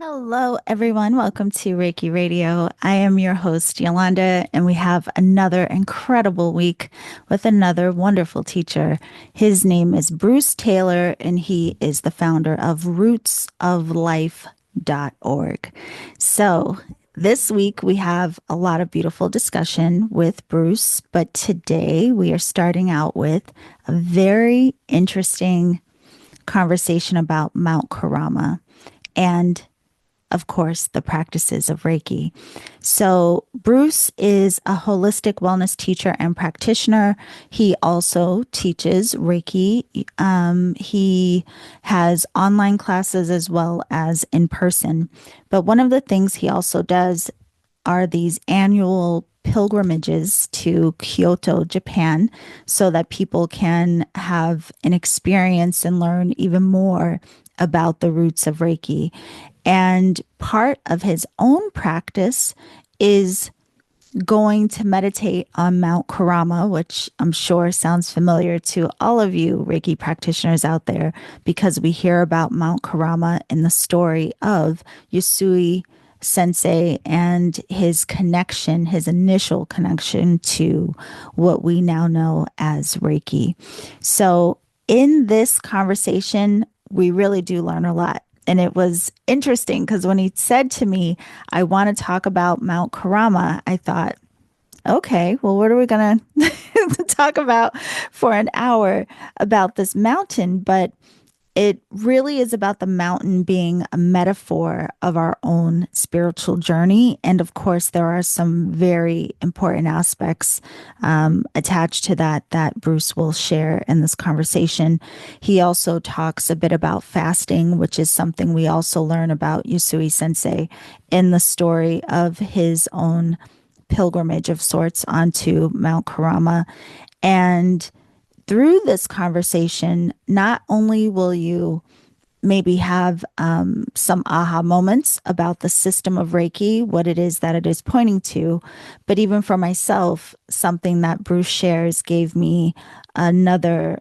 Hello, everyone. Welcome to Reiki Radio. I am your host, Yolanda, and we have another incredible week with another wonderful teacher. His name is Bruce Taylor, and he is the founder of rootsoflife.org. So, this week we have a lot of beautiful discussion with Bruce, but today we are starting out with a very interesting conversation about Mount Kurama and of course, the practices of Reiki. So, Bruce is a holistic wellness teacher and practitioner. He also teaches Reiki. He has online classes as well as in person. But one of the things he also does are these annual pilgrimages to Kyoto, Japan, so that people can have an experience and learn even more about the roots of Reiki. And part of his own practice is going to meditate on Mount Kurama, which I'm sure sounds familiar to all of you Reiki practitioners out there, because we hear about Mount Kurama in the story of Usui Sensei and his connection, his initial connection to what we now know as Reiki. So, in this conversation, we really do learn a lot. And it was interesting because when he said to me, I want to talk about Mount Kurama, I thought, okay, well, what are we going to talk about for an hour about this mountain? But it really is about the mountain being a metaphor of our own spiritual journey. And of course, there are some very important aspects attached to that Bruce will share in this conversation. He also talks a bit about fasting, which is something we also learn about Usui Sensei in the story of his own pilgrimage of sorts onto Mount Kurama. And through this conversation, not only will you maybe have some aha moments about the system of Reiki, what it is that it is pointing to, but even for myself, something that Bruce shares gave me another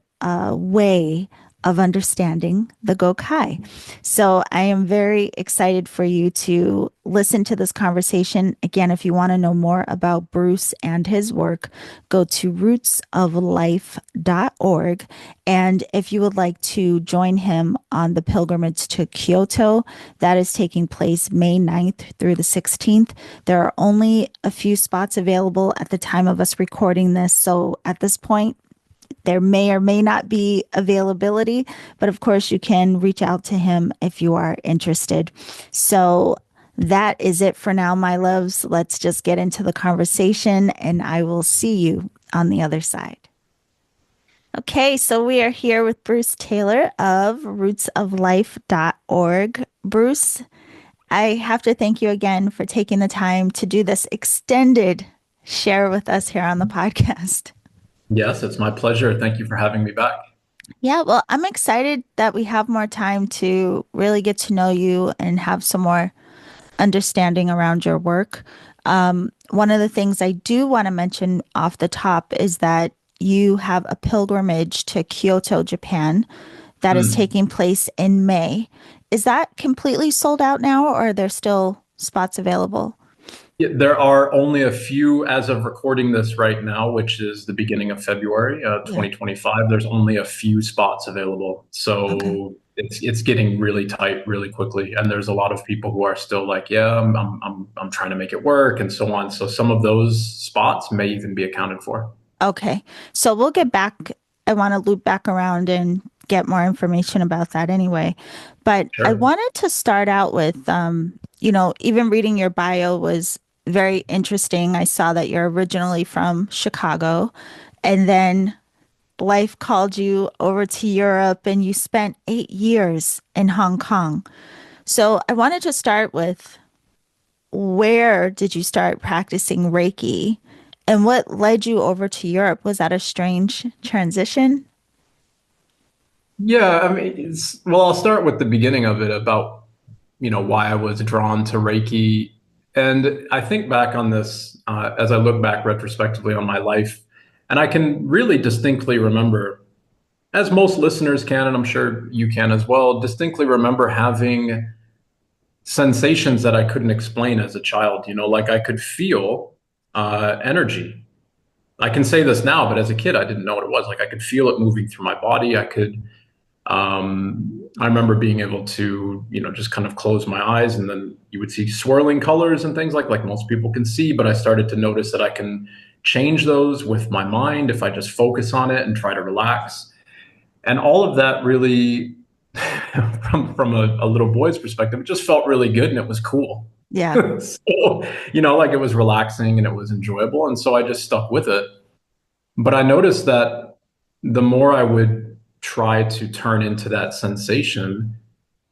way of understanding the Gokai. So I am very excited for you to listen to this conversation. Again, if you want to know more about Bruce and his work, go to rootsoflife.org. And if you would like to join him on the pilgrimage to Kyoto, that is taking place May 9th through the 16th. There are only a few spots available at the time of us recording this. So at this point, there may or may not be availability, but of course, you can reach out to him if you are interested. So that is it for now, my loves. Let's just get into the conversation, and I will see you on the other side. Okay, so we are here with Bruce Taylor of rootsoflife.org. Bruce, I have to thank you again for taking the time to do this extended share with us here on the podcast. Yes, it's my pleasure. Thank you for having me back. Yeah, well, I'm excited that we have more time to really get to know you and have some more understanding around your work. One of the things I do want to mention off the top is that you have a pilgrimage to Kyoto, Japan, that is Mm. taking place in May. Is that completely sold out now, or are there still spots available? Yeah, there are only a few as of recording this right now, which is the beginning of February, Yeah. 2025. There's only a few spots available. Okay. So it's getting really tight really quickly. And there's a lot of people who are still like, yeah, I'm trying to make it work and so on. So some of those spots may even be accounted for. Okay. So we'll get back. I want to loop back around and get more information about that anyway. But I Sure. wanted to start out with, even reading your bio was very interesting. I saw that you're originally from Chicago, and then life called you over to Europe and you spent 8 years in Hong Kong. So I wanted to start with, where did you start practicing Reiki? And what led you over to Europe? Was that a strange transition? Yeah, I mean, well, I'll start with the beginning of it about, why I was drawn to Reiki. And I think back on this as I look back retrospectively on my life, and I can really distinctly remember, as most listeners can, and I'm sure you can as well, distinctly remember having sensations that I couldn't explain as a child. Like I could feel energy. I can say this now, but as a kid, I didn't know what it was. Like I could feel it moving through my body. I remember being able to, just kind of close my eyes, and then you would see swirling colors and things like most people can see. But I started to notice that I can change those with my mind if I just focus on it and try to relax. And all of that really, from a little boy's perspective, it just felt really good and it was cool. Yeah. So, like it was relaxing and it was enjoyable. And so I just stuck with it. But I noticed that the more I would try to turn into that sensation,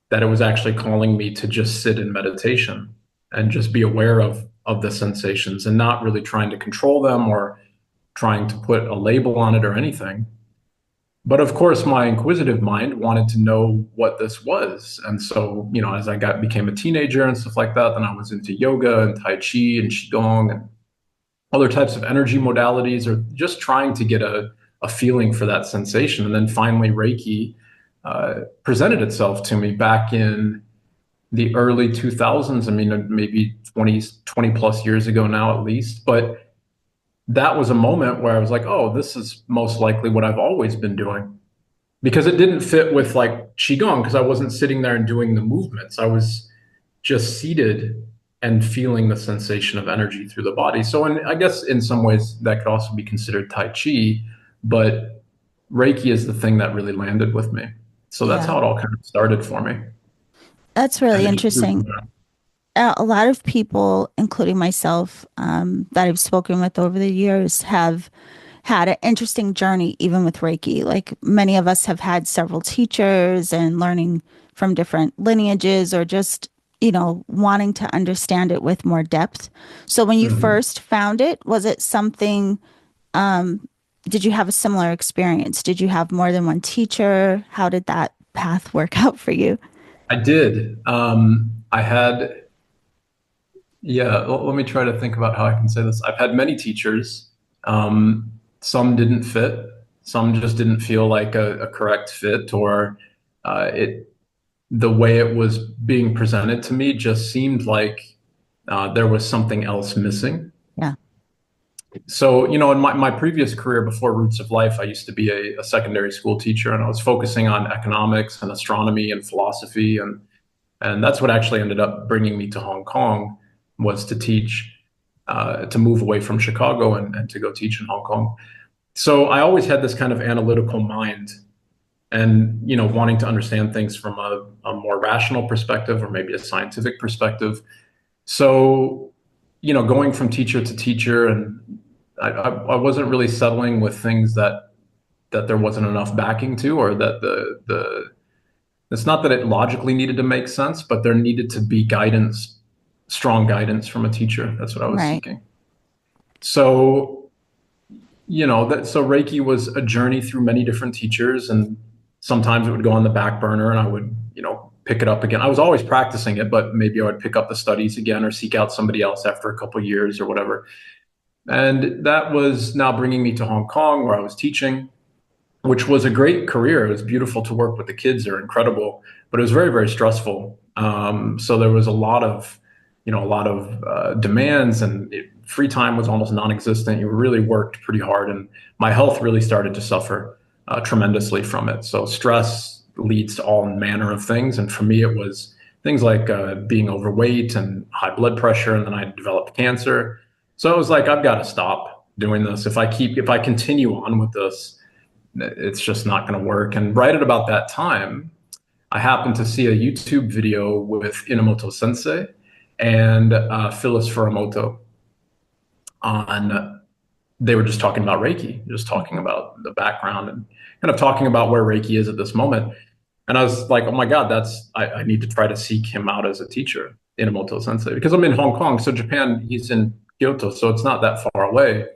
that it was actually calling me to just sit in meditation and just be aware of the sensations and not really trying to control them or trying to put a label on it or anything. But of course, my inquisitive mind wanted to know what this was. And so, as I became a teenager and stuff like that, then I was into yoga and Tai Chi and Qigong and other types of energy modalities, or just trying to get a feeling for that sensation. And then finally, Reiki presented itself to me back in the early 2000s. I mean, maybe 20 plus years ago now, at least. But that was a moment where I was like, oh, this is most likely what I've always been doing. Because it didn't fit with like Qigong, because I wasn't sitting there and doing the movements. I was just seated and feeling the sensation of energy through the body. So, I guess in some ways that could also be considered Tai Chi, but Reiki is the thing that really landed with me. So that's Yeah. how it all kind of started for me. That's And really it just grew from interesting. there. A lot of people, including myself, that I've spoken with over the years, have had an interesting journey, even with Reiki. Like many of us have had several teachers and learning from different lineages, or just, wanting to understand it with more depth. So when you Mhm. first found it, was it something, did you have a similar experience? Did you have more than one teacher? How did that path work out for you? I did. I had, yeah, let me try to think about how I can say this. I've had many teachers. Some didn't fit, some just didn't feel like a correct fit, or the way it was being presented to me just seemed like there was something else missing. Yeah. So, in my previous career before Roots of Life, I used to be a secondary school teacher, and I was focusing on economics and astronomy and philosophy. And that's what actually ended up bringing me to Hong Kong, was to teach, to move away from Chicago and to go teach in Hong Kong. So I always had this kind of analytical mind and, wanting to understand things from a more rational perspective or maybe a scientific perspective. So, going from teacher to teacher, and I wasn't really settling with things that there wasn't enough backing to, or that the it's not that it logically needed to make sense, but there needed to be guidance, strong guidance from a teacher. That's what I was Right. seeking. So, so Reiki was a journey through many different teachers, and sometimes it would go on the back burner and I would, pick it up again. I was always practicing it, but maybe I would pick up the studies again or seek out somebody else after a couple of years or whatever. And that was now bringing me to Hong Kong, where I was teaching, which was a great career. It was beautiful to work with. The kids are incredible, but it was very, very stressful. So there was a lot of demands, and free time was almost non-existent. You really worked pretty hard, and my health really started to suffer tremendously from it. So stress leads to all manner of things, and for me, it was things like being overweight and high blood pressure, and then I developed cancer. So it was like, I've got to stop doing this. If I continue on with this, it's just not going to work. And right at about that time, I happened to see a YouTube video with Inamoto Sensei and Phyllis Furamoto on. They were just talking about Reiki, just talking about the background and kind of talking about where Reiki is at this moment. And I was like, oh my God, I need to try to seek him out as a teacher, Inamoto Sensei, because I'm in Hong Kong. So Japan, he's in Kyoto, so it's not that far away.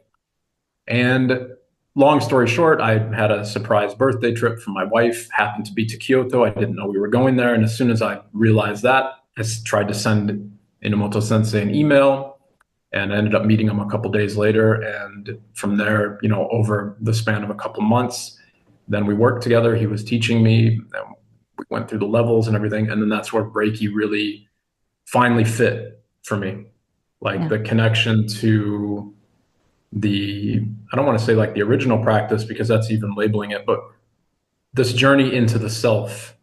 And long story short, I had a surprise birthday trip for my wife, happened to be to Kyoto. I didn't know we were going there. And as soon as I realized that, I tried to send Inamoto Sensei an email, and I ended up meeting him a couple days later. And from there, over the span of a couple months, then we worked together. He was teaching me, and we went through the levels and everything. And then that's where Reiki really finally fit for me. Like Yeah. the connection to the, I don't want to say like the original practice because that's even labeling it, but this journey into the self.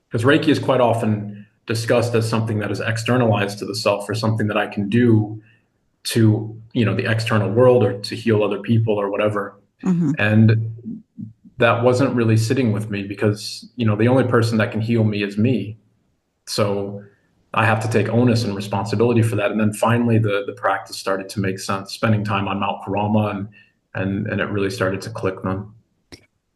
Because Reiki is quite often discussed as something that is externalized to the self or something that I can do to, the external world or to heal other people or whatever. Hmm. And that wasn't really sitting with me because, the only person that can heal me is me. So I have to take onus and responsibility for that. And then finally the practice started to make sense, spending time on Mount Kurama and it really started to click then.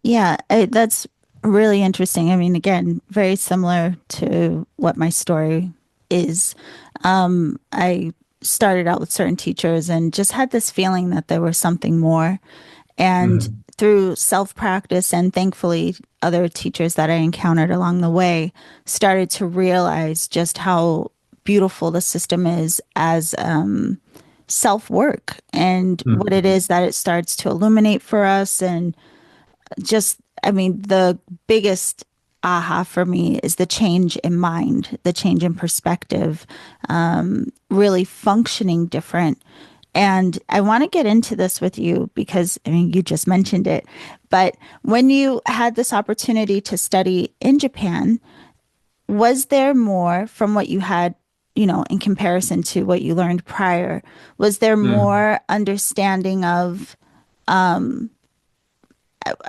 Yeah, that's really interesting. I mean, again, very similar to what my story is. I started out with certain teachers and just had this feeling that there was something more. And Mm-hmm. through self practice and thankfully other teachers that I encountered along the way started to realize just how beautiful the system is as self work and what it Mm-hmm. is that it starts to illuminate for us. And just, I mean, the biggest aha for me is the change in mind, the change in perspective, really functioning different. And I want to get into this with you because, I mean, you just mentioned it. But when you had this opportunity to study in Japan, was there more from what you had, in comparison to what you learned prior? Was there Mm-hmm. more understanding of, I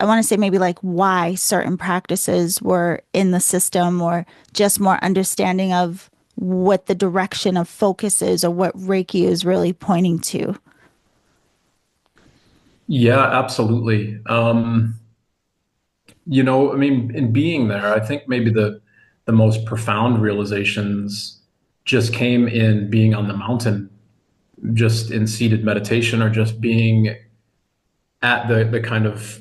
want to say maybe like why certain practices were in the system, or just more understanding of what the direction of focus is or what Reiki is really pointing to? Yeah, absolutely. I mean, in being there, I think maybe the most profound realizations just came in being on the mountain, just in seated meditation, or just being at the kind of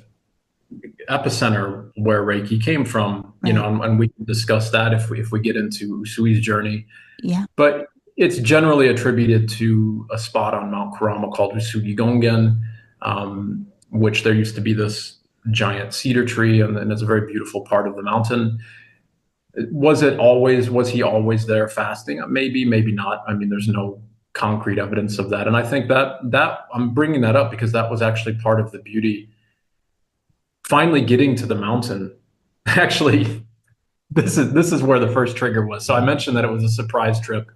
epicenter where Reiki came from. Right. And we can discuss that if we get into Usui's journey. Yeah. But it's generally attributed to a spot on Mount Kurama called Usui Gongen, which there used to be this giant cedar tree, and it's a very beautiful part of the mountain. Was he always there fasting? Maybe, maybe not. I mean, there's no concrete evidence of that. And I think that I'm bringing that up because that was actually part of the beauty. Finally getting to the mountain, actually, this is where the first trigger was. So I mentioned that it was a surprise trip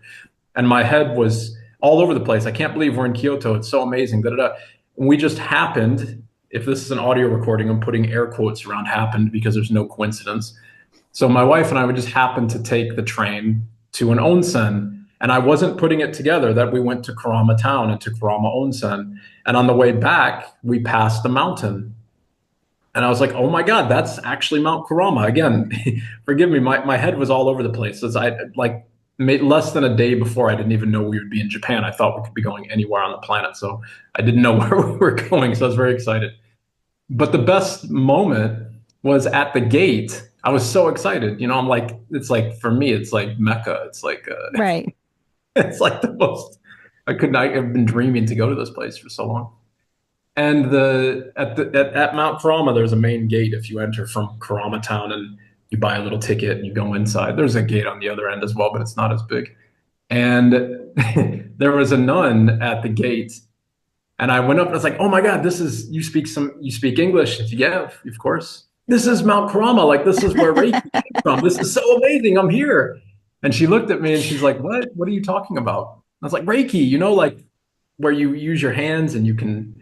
and my head was all over the place. I can't believe we're in Kyoto. It's so amazing. Da, da, da. And we just happened, if this is an audio recording, I'm putting air quotes around happened because there's no coincidence. So my wife and I would just happen to take the train to an onsen. And I wasn't putting it together that we went to Kurama town and to Kurama onsen. And on the way back, we passed the mountain. And I was like, oh my God, that's actually Mount Kurama. Again, forgive me, my head was all over the place. As I like less than a day before, I didn't even know we would be in Japan. I thought we could be going anywhere on the planet. So I didn't know where we were going. So I was very excited. But the best moment was at the gate. I was so excited. I'm like, it's like, for me, it's like Mecca. It's like, Right. it's like the most, I could not have been dreaming to go to this place for so long. And at Mount Kurama, there's a main gate if you enter from Kurama town and you buy a little ticket and you go inside. There's a gate on the other end as well, but it's not as big. And there was a nun at the gate, and I went up and I was like, "Oh my God, this is you speak English?" She said, yeah, of course. This is Mount Kurama. Like this is where Reiki came from. This is so amazing. I'm here. And she looked at me and she's like, "What? What are you talking about?" I was like, "Reiki. Like where you use your hands and you can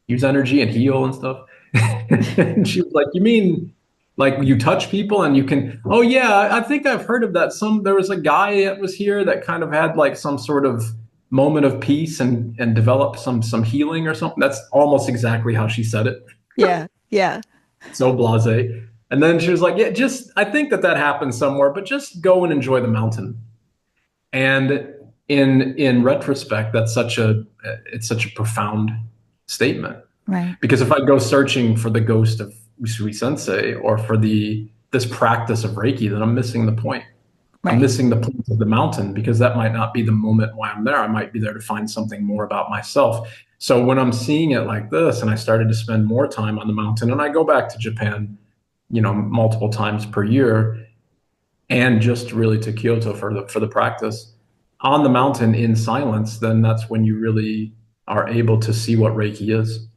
use energy and heal and stuff." And she was like, "You mean like you touch people and you can?" Oh yeah, I think I've heard of that. There was a guy that was here that kind of had like some sort of moment of peace and developed some healing or something. That's almost exactly how she said it. Yeah. Yeah. So blasé. And then she was like, "Yeah, just I think that happens somewhere, but just go and enjoy the mountain." And in retrospect, it's such a profound statement. Right. Because if I go searching for the ghost of Usui Sensei or for this practice of Reiki, then I'm missing the point. I'm Right. missing the point of the mountain because that might not be the moment why I'm there. I might be there to find something more about myself. So when I'm seeing it like this, and I started to spend more time on the mountain, and I go back to Japan, multiple times per year, and just really to Kyoto for the practice. on the mountain in silence, then that's when you really are able to see what Reiki is.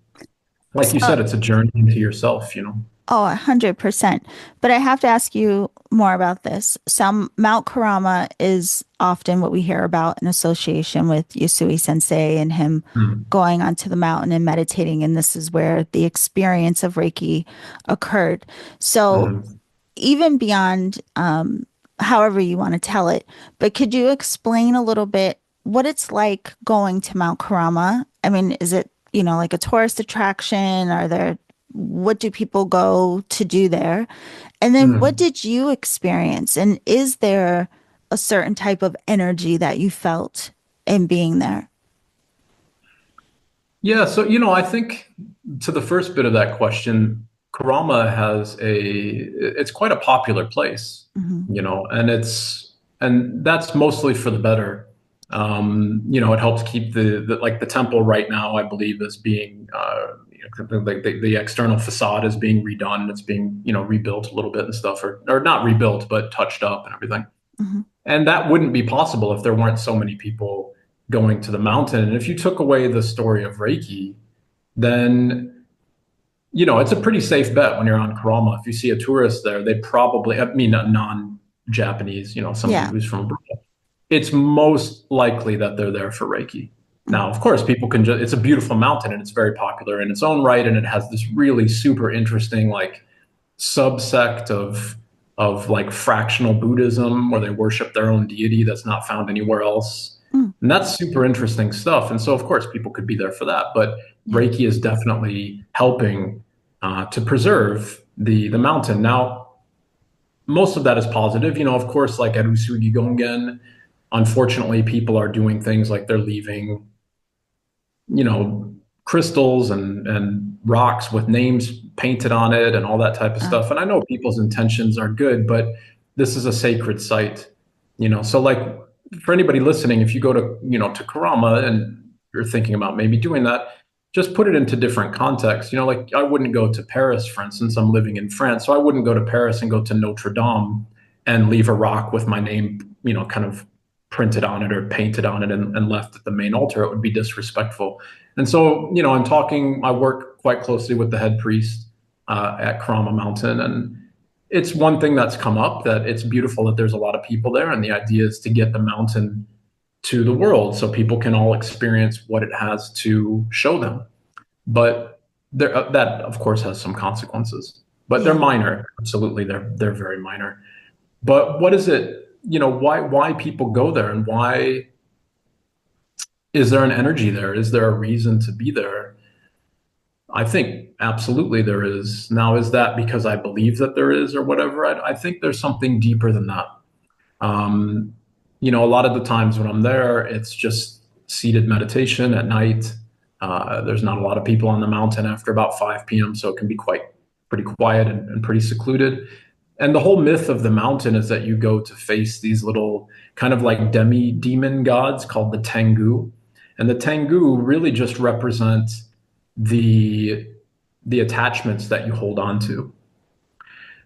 Like you So, said, it's a journey into yourself, you know? oh, 100%. But I have to ask you more about this. Some Mount Kurama is often what we hear about in association with Usui Sensei and him Mm. going onto the mountain and meditating. And this is where the experience of Reiki occurred. So Mhm. even beyond however you want to tell it, but could you explain a little bit what it's like going to Mount Kurama? I mean, is it, like a tourist attraction? What do people go to do there? And then what Mm. did you experience? And is there a certain type of energy that you felt in being there? Yeah, so I think to the first bit of that question, Kurama it's quite a popular place, Hmm. and and that's mostly for the better. It helps keep the temple right now, I believe, is being like the external facade is being redone. It's being, rebuilt a little bit and stuff, or not rebuilt, but touched up and everything. Hmm. And that wouldn't be possible if there weren't so many people going to the mountain. And if you took away the story of Reiki, then it's a pretty safe bet when you're on Kurama. If you see a tourist there, they probably, I mean, a non-Japanese, somebody Yeah. who's from abroad, it's most likely that they're there for Reiki. Now, of course, people can just, it's a beautiful mountain and it's very popular in its own right. And it has this really super interesting, like, subsect of like fractional Buddhism where they worship their own deity that's not found anywhere else. Mm. And that's super interesting stuff. And so, of course, people could be there for that. But Yeah. Reiki is definitely helping to preserve the mountain. Now, most of that is positive. Of course, like at Usugi Gongen, unfortunately, people are doing things like they're leaving you know, crystals and rocks with names painted on it and all that type of Uh, stuff. And I know people's intentions are good, but this is a sacred site, So like for anybody listening, if you go to Kurama and you're thinking about maybe doing that, just put it into different contexts. Like I wouldn't go to Paris, for instance. I'm living in France, so I wouldn't go to Paris and go to Notre Dame and leave a rock with my name, kind of printed on it or painted on it and left at the main altar. It would be disrespectful. And so, I work quite closely with the head priest at Kurama Mountain. And it's one thing that's come up that it's beautiful that there's a lot of people there. And the idea is to get the mountain to the world so people can all experience what it has to show them. But that, of course, has some consequences, but they're yeah. minor. Absolutely. They're very minor. But what is it, why people go there and why is there an energy there? Is there a reason to be there? I think absolutely there is. Now, is that because I believe that there is or whatever? I think there's something deeper than that. Um, a lot of the times when I'm there, it's just seated meditation at night. There's not a lot of people on the mountain after about 5 p.m., so it can be pretty quiet and pretty secluded. And the whole myth of the mountain is that you go to face these little kind of like demi demon gods called the Tengu. And the Tengu really just represent the the attachments that you hold on to.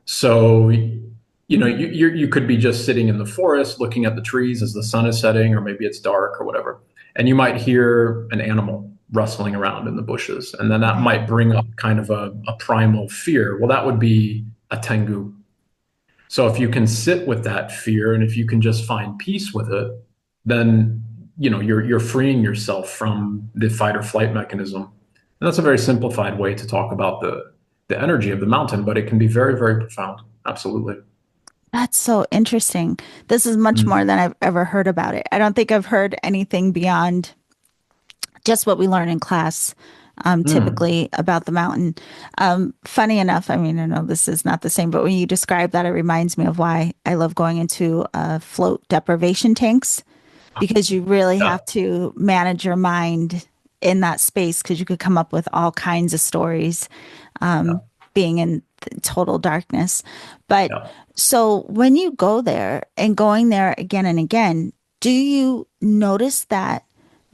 So, you could be just sitting in the forest looking at the trees as the sun is setting, or maybe it's dark or whatever, and you might hear an animal rustling around in the bushes, and then that Right. might bring up kind of a primal fear. Well, that would be a tengu. So if you can sit with that fear and if you can just find peace with it, then you're freeing yourself from the fight or flight mechanism. And that's a very simplified way to talk about the energy of the mountain, but it can be very, very profound. Absolutely. That's so interesting. This is much more Mm. than I've ever heard about it. I don't think I've heard anything beyond just what we learn in class, Mm. typically about the mountain. Funny enough, I mean, I know this is not the same, but when you describe that, it reminds me of why I love going into float deprivation tanks because you really Yeah. have to manage your mind in that space because you could come up with all kinds of stories Yeah. being in total darkness. But Yeah. so when you go there and going there again and again, do you notice that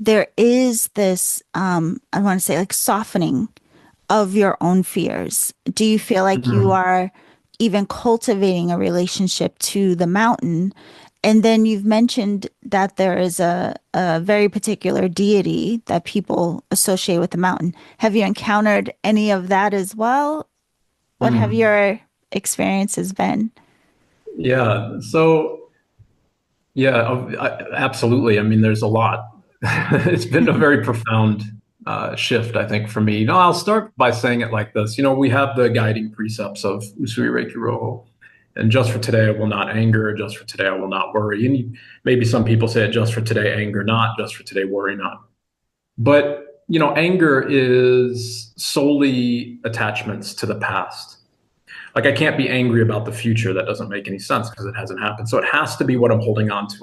there is this, I want to say, like softening of your own fears? Do you feel like you Mm. are even cultivating a relationship to the mountain? And then you've mentioned that there is a very particular deity that people associate with the mountain. Have you encountered any of that as well? What have Mm. your experiences been? Yeah. So, yeah, absolutely. I mean, there's a lot. It's been a very profound shift, I think, for me. I'll start by saying it like this. We have the guiding precepts of Usui Reiki Roho. And just for today, I will not anger. Just for today, I will not worry. And maybe some people say it just for today, anger not. Just for today, worry not. But, anger is solely attachments to the past. Like I can't be angry about the future. That doesn't make any sense because it hasn't happened. So it has to be what I'm holding on to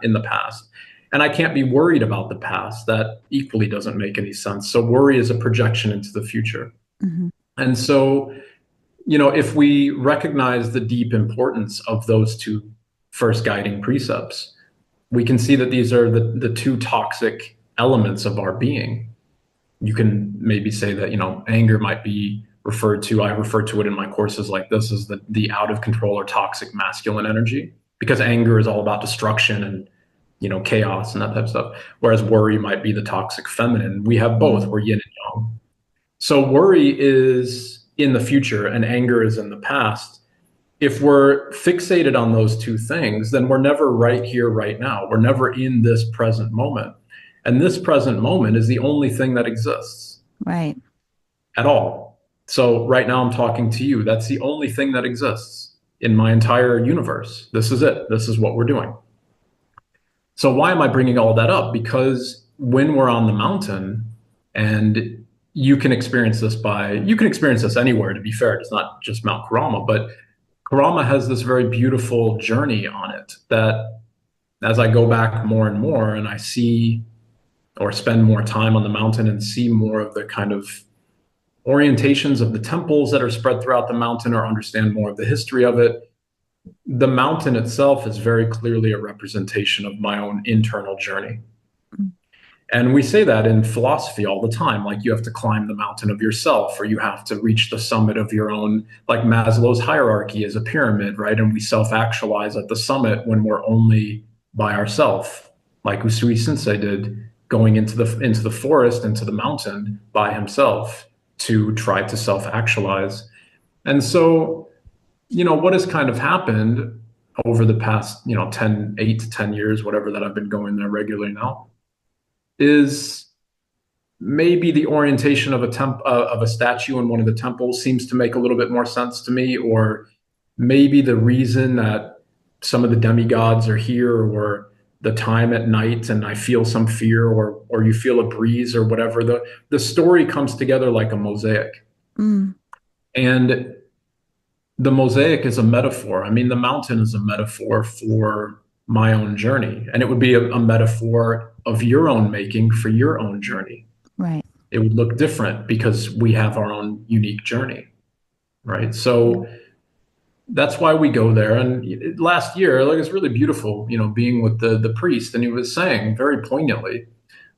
in the past. And I can't be worried about the past. That equally doesn't make any sense. So worry is a projection into the future. Hmm. And so, if we recognize the deep importance of those two first guiding precepts, we can see that these are the two toxic elements of our being. You can maybe say that anger might be referred to, I refer to it in my courses like this, as the out of control or toxic masculine energy, because anger is all about destruction and chaos and that type of stuff, whereas worry might be the toxic feminine. We have both. Mm. We're yin and yang. So worry is in the future and anger is in the past. If we're fixated on those two things, then we're never right here, right now. We're never in this present moment. And this present moment is the only thing that exists Right. at all. So right now I'm talking to you. That's the only thing that exists in my entire universe. This is it. This is what we're doing. So why am I bringing all that up? Because when we're on the mountain, and you can experience this anywhere, to be fair. It's not just Mount Kurama, but Kurama has this very beautiful journey on it that as I go back more and more and I see or spend more time on the mountain and see more of the kind of orientations of the temples that are spread throughout the mountain or understand more of the history of it, the mountain itself is very clearly a representation of my own internal journey. Mm. And we say that in philosophy all the time, like you have to climb the mountain of yourself, or you have to reach the summit of your own, like Maslow's hierarchy is a pyramid, right? And we self actualize at the summit when we're only by ourselves, like Usui Sensei did, going into the forest, into the mountain by himself to try to self actualize. And so, what has kind of happened over the past, 8 to 10 years, whatever that I've been going there regularly now, is maybe the orientation of a statue in one of the temples seems to make a little bit more sense to me, or maybe the reason that some of the demigods are here, or the time at night and I feel some fear, or you feel a breeze or whatever. The story comes together like a mosaic. Mm. And the mosaic is a metaphor. I mean, the mountain is a metaphor for my own journey, and it would be a metaphor of your own making for your own journey. Right. It would look different because we have our own unique journey, right? Yeah. So that's why we go there. And last year, like it's really beautiful, being with the priest, and he was saying very poignantly,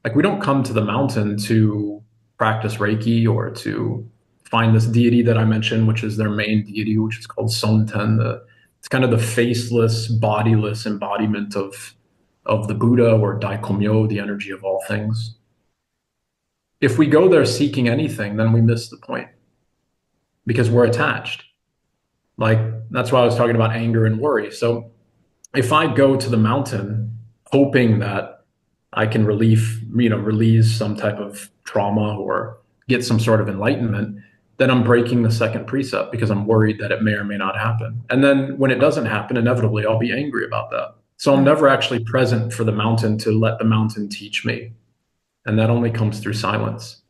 like we don't come to the mountain to practice Reiki or to find this deity that I mentioned, which is their main deity, which is called Sonten. It's kind of the faceless, bodiless embodiment of the Buddha or Daikomyo, the energy of all things. If we go there seeking anything, then we miss the point because we're attached. Like that's why I was talking about anger and worry. So if I go to the mountain hoping that I can release some type of trauma or get some sort of enlightenment, then I'm breaking the second precept because I'm worried that it may or may not happen. And then when it doesn't happen, inevitably I'll be angry about that. So I'm Right. never actually present for the mountain to let the mountain teach me. And that only comes through silence.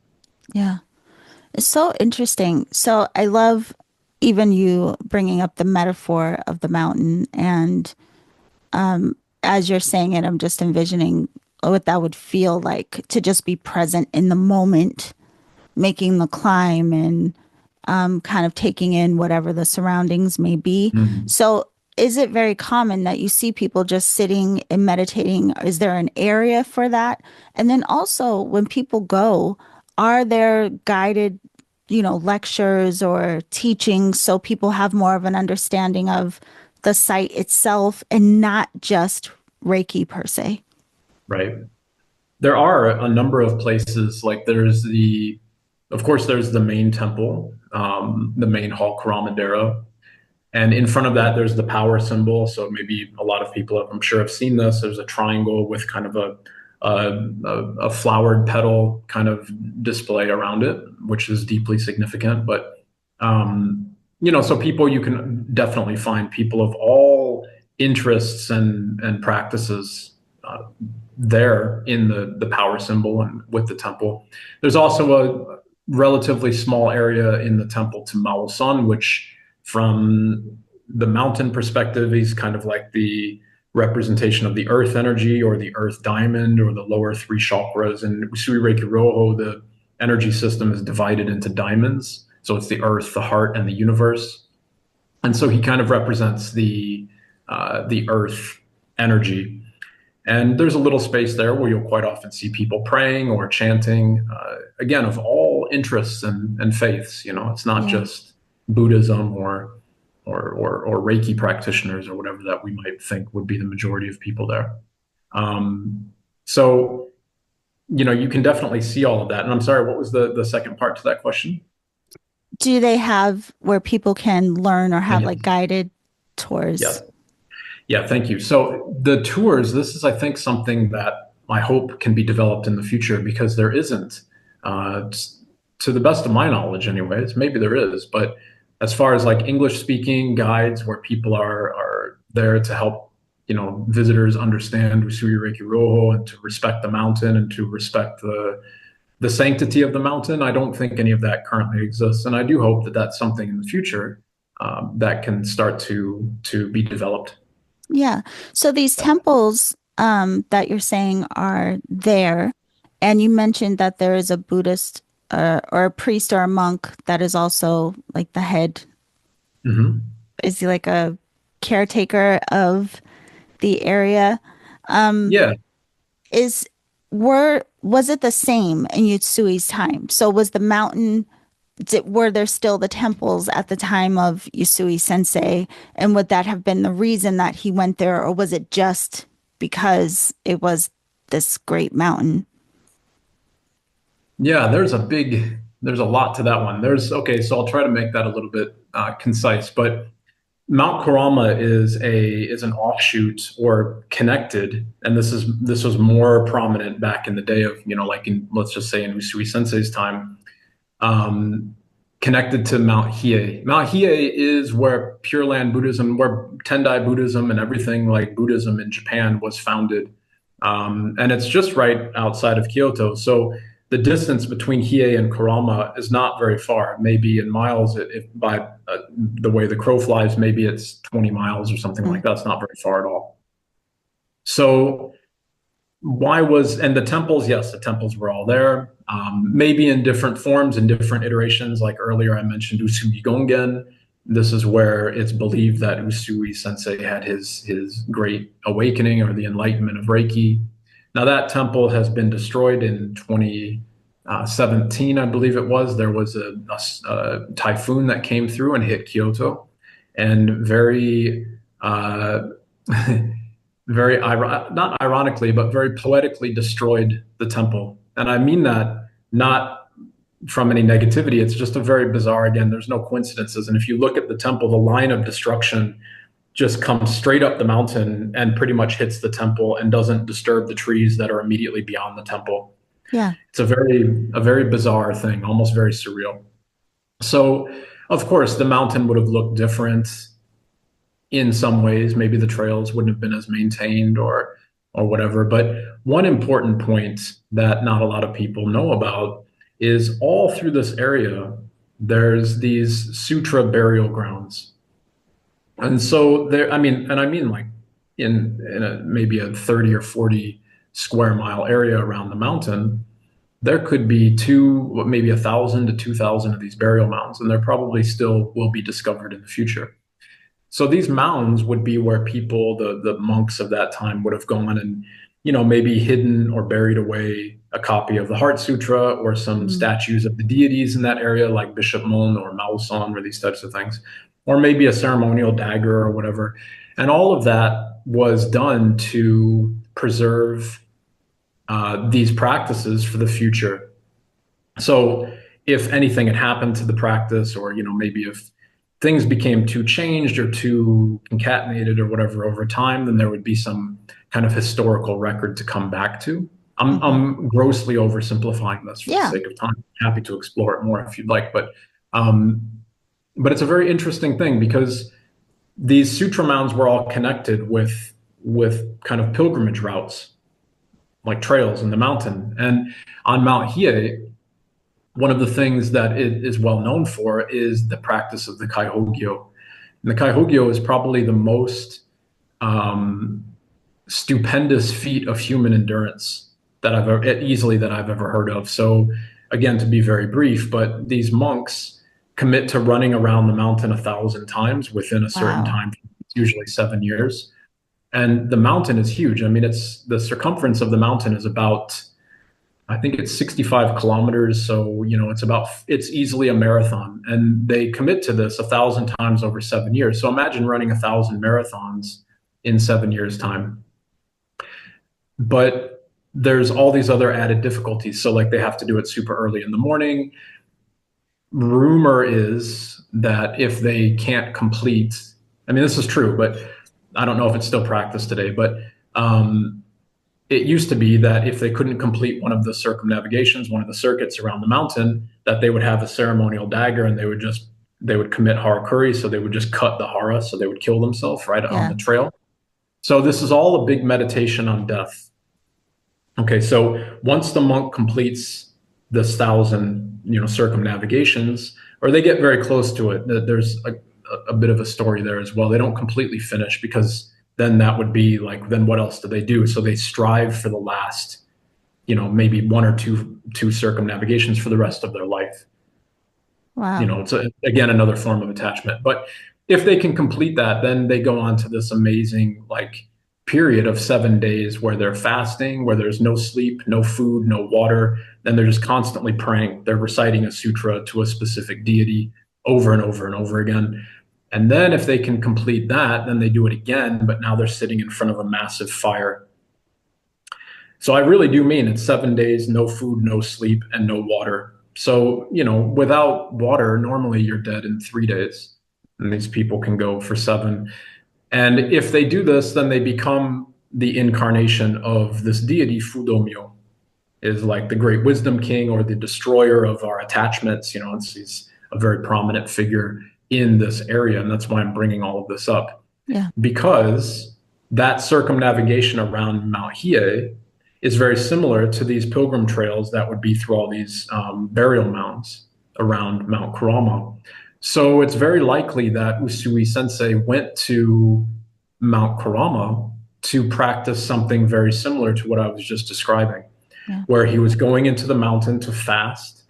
Yeah. It's so interesting. So I love even you bringing up the metaphor of the mountain. And as you're saying it, I'm just envisioning what that would feel like to just be present in the moment, making the climb and kind of taking in whatever the surroundings may be. Mhm. So, is it very common that you see people just sitting and meditating? Is there an area for that? And then also, when people go, are there guided, lectures or teachings so people have more of an understanding of the site itself and not just Reiki per se. Right. There are a number of places, like of course, there's the main temple, the main hall, Kurama. And in front of that, there's the power symbol. So maybe a lot of people, I'm sure, have seen this. There's a triangle with kind of a flowered petal kind of display around it, which is deeply significant. But so people, you can definitely find people of all interests and practices uh, there in the power symbol and with the temple. There's also a relatively small area in the temple to Mao Sun, which from the mountain perspective, he's kind of like the representation of the earth energy or the earth diamond or the lower three chakras. And Usui Reiki Roho, the energy system is divided into diamonds. So it's the earth, the heart, and the universe. And so he kind of represents the earth energy. And there's a little space there where you'll quite often see people praying or chanting, again, of all interests and faiths. It's not Yeah. just Buddhism or Reiki practitioners or whatever that we might think would be the majority of people there. So, you can definitely see all of that. And I'm sorry, what was the second part to that question? Do they have where people can learn or have like Yes. guided tours? Yes. Yeah, thank you. So the tours, this is, I think, something that I hope can be developed in the future because there isn't, uh, to the best of my knowledge, anyways. Maybe there is, but as far as like English speaking guides where people are there to help, visitors understand Usui Reiki Roho and to respect the mountain and to respect the sanctity of the mountain, I don't think any of that currently exists, and I do hope that that's something in the future that can start to be developed. Yeah. So these temples that you're saying are there, and you mentioned that there is a Buddhist or a priest or a monk that is also like the head. Mhm. Is he like a caretaker of the area? Um, Yeah, is was it the same in Yutsui's time? So was the mountain were there still the temples at the time of Usui Sensei? And would that have been the reason that he went there, or was it just because it was this great mountain? yeah. There's a lot to that one. Okay, so I'll try to make that a little bit concise. But Mount Kurama is an offshoot or connected, and this was more prominent back in the day of like in let's just say in Usui Sensei's time, um, connected to Mount Hiei. Mount Hiei is where Pure Land Buddhism, where Tendai Buddhism and everything like Buddhism in Japan was founded. And it's just right outside of Kyoto. So the distance between Hiei and Kurama is not very far. Maybe in miles, if by the way the crow flies, maybe it's 20 miles or something Mm, like that. It's not very far at all. So and the temples, yes, the temples were all there, maybe in different forms and different iterations. Like earlier I mentioned Usui Gongen. This is where it's believed that Usui Sensei had his great awakening or the enlightenment of Reiki. Now that temple has been destroyed in 2017, I believe it was. There was a typhoon that came through and hit Kyoto, and uh, not ironically, but very poetically destroyed the temple. And I mean that not from any negativity. It's just a very bizarre, again, there's no coincidences. And if you look at the temple, the line of destruction just comes straight up the mountain and pretty much hits the temple and doesn't disturb the trees that are immediately beyond the temple. yeah. It's a very bizarre thing, almost very surreal. So, of course, the mountain would have looked different in some ways. Maybe the trails wouldn't have been as maintained or whatever. But one important point that not a lot of people know about is all through this area, there's these sutra burial grounds. And so there, I mean like maybe a 30 or 40 square mile area around the mountain, there could be maybe 1,000 to 2,000 of these burial mounds, and there probably still will be discovered in the future. So these mounds would be where people, the monks of that time, would have gone and, maybe hidden or buried away a copy of the Heart Sutra or some Mm, statues of the deities in that area, like Bishop Mon or Mao San or these types of things. or maybe a ceremonial dagger or whatever. And all of that was done to preserve these practices for the future. So if anything had happened to the practice, or maybe if things became too changed or too concatenated or whatever over time, then there would be some kind of historical record to come back to. I'm, Hmm. I'm grossly oversimplifying this for the Yeah. sake of time. Happy to explore it more if you'd like, um, but it's a very interesting thing because these sutra mounds were all connected with kind of pilgrimage routes, like trails in the mountain. And on Mount Hiei, one of the things that it is well known for is the practice of the Kaihogyo. And the Kaihogyo is probably the most um, stupendous feat of human endurance that I've ever heard of. So again, to be very brief, but these monks commit to running around the mountain 1,000 times within a certain Wow. time, usually 7 years. And the mountain is huge. I mean, it's the circumference of the mountain is about, I think it's 65 kilometers. So, it's easily a marathon. And they commit to this 1,000 times over 7 years. So imagine running 1,000 marathons in 7 years' time. But there's all these other added difficulties. So, like, they have to do it super early in the morning. Rumor is that if they can't complete, I mean, this is true, but I don't know if it's still practiced today, but it used to be that if they couldn't complete one of the circumnavigations, one of the circuits around the mountain, that they would have a ceremonial dagger and they would commit harakiri. So they would just cut the hara. So they would kill themselves right on Yeah. the trail. So this is all a big meditation on death. Okay, so once the monk completes this 1,000, circumnavigations, or they get very close to it, there's a bit of a story there as well. They don't completely finish because then that would be like, then what else do they do? So they strive for the last, maybe one or two circumnavigations for the rest of their life. Wow. It's again another form of attachment. But if they can complete that, then they go on to this amazing like period of 7 days where they're fasting, where there's no sleep, no food, no water. Then they're just constantly praying. They're reciting a sutra to a specific deity over and over and over again. And then if they can complete that, then they do it again, but now they're sitting in front of a massive fire. So I really do mean it's 7 days, no food, no sleep, and no water. So, without water, normally you're dead in 3 days. And these people can go for seven. And if they do this, then they become the incarnation of this deity, Fudomyo, is like the great wisdom king or the destroyer of our attachments. He's a very prominent figure in this area. And that's why I'm bringing all of this up Yeah. because that circumnavigation around Mount Hiei is very similar to these pilgrim trails that would be through all these burial mounds around Mount Kurama. So it's very likely that Usui Sensei went to Mount Kurama to practice something very similar to what I was just describing, Yeah. where he was going into the mountain to fast,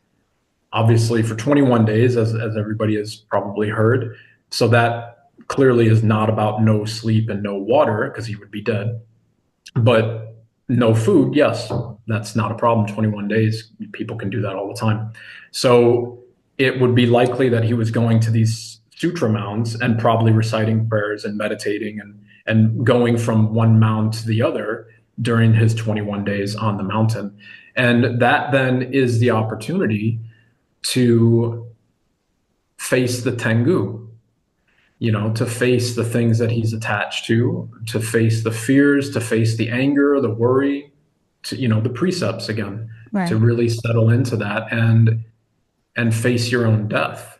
obviously for 21 days, as everybody has probably heard. So that clearly is not about no sleep and no water because he would be dead. But no food, yes, that's not a problem. 21 days, people can do that all the time. So it would be likely that he was going to these sutra mounds and probably reciting prayers and meditating and going from one mound to the other during his 21 days on the mountain. And that then is the opportunity to face the Tengu, to face the things that he's attached to face the fears, to face the anger, the worry, the precepts again, to Right. really settle into that and face your own death,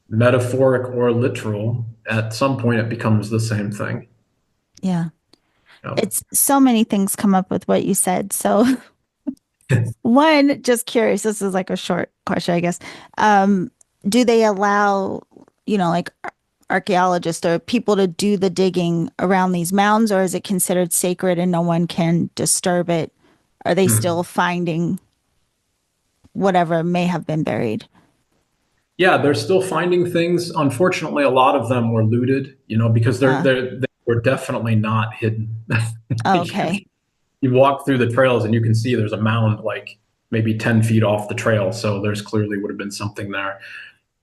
metaphoric or literal. At some point, it becomes the same thing. Yeah. Yeah. It's so many things come up with what you said. So one, just curious, this is like a short question, I guess. Um, do they allow, like archaeologists or people to do the digging around these mounds, or is it considered sacred and no one can disturb it? Are they still finding whatever may have been buried? Yeah, they're still finding things. Unfortunately, a lot of them were looted, because Uh, they were definitely not hidden. Like, okay. you walk through the trails and you can see there's a mound like maybe 10 feet off the trail. So there's clearly would have been something there.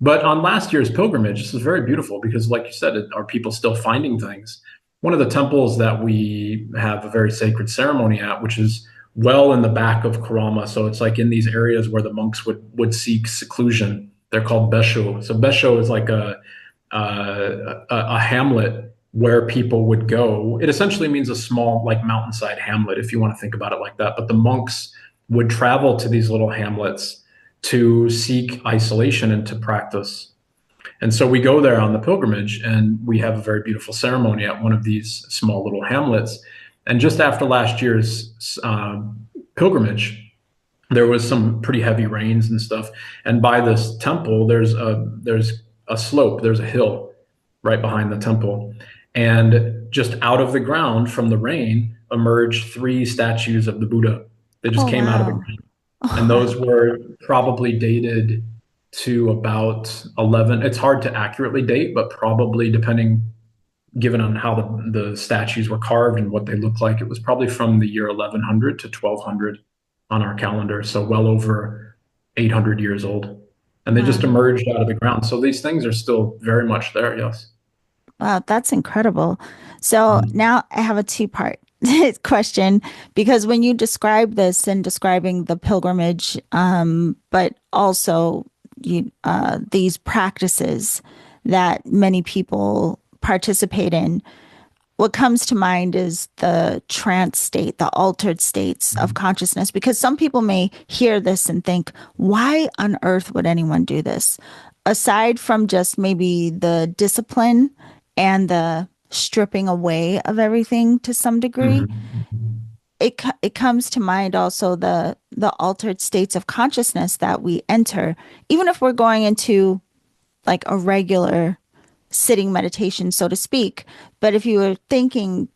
But on last year's pilgrimage, this is very beautiful because, like you said, are people still finding things? One of the temples that we have a very sacred ceremony at, which is well in the back of Kurama, so it's like in these areas where the monks would seek seclusion. They're called Besho. So Besho is like a hamlet where people would go. It essentially means a small, like mountainside hamlet, if you want to think about it like that. But the monks would travel to these little hamlets to seek isolation and to practice. And so we go there on the pilgrimage and we have a very beautiful ceremony at one of these small little hamlets. And just after last year's pilgrimage, there was some pretty heavy rains and stuff. And by this temple, there's a slope, there's a hill right behind the temple. And just out of the ground from the rain emerged three statues of the Buddha. They just Oh, came out of the wow. ground, and those were probably dated to about 11. It's hard to accurately date, but probably depending, given on how the statues were carved and what they look like, it was probably from the year 1100 to 1200 on our calendar. So well over 800 years old. And they just Wow. emerged out of the ground. So these things are still very much there. Yes. Wow, that's incredible. So Mm-hmm. now I have a two-part question because when you describe this and describing the pilgrimage, but also these practices that many people participate in, what comes to mind is the trance state, the altered states of consciousness, because some people may hear this and think, why on earth would anyone do this? Aside from just maybe the discipline and the stripping away of everything to some degree, Mm-hmm. it comes to mind also the altered states of consciousness that we enter, even if we're going into like a regular sitting meditation, so to speak. But if you were thinking,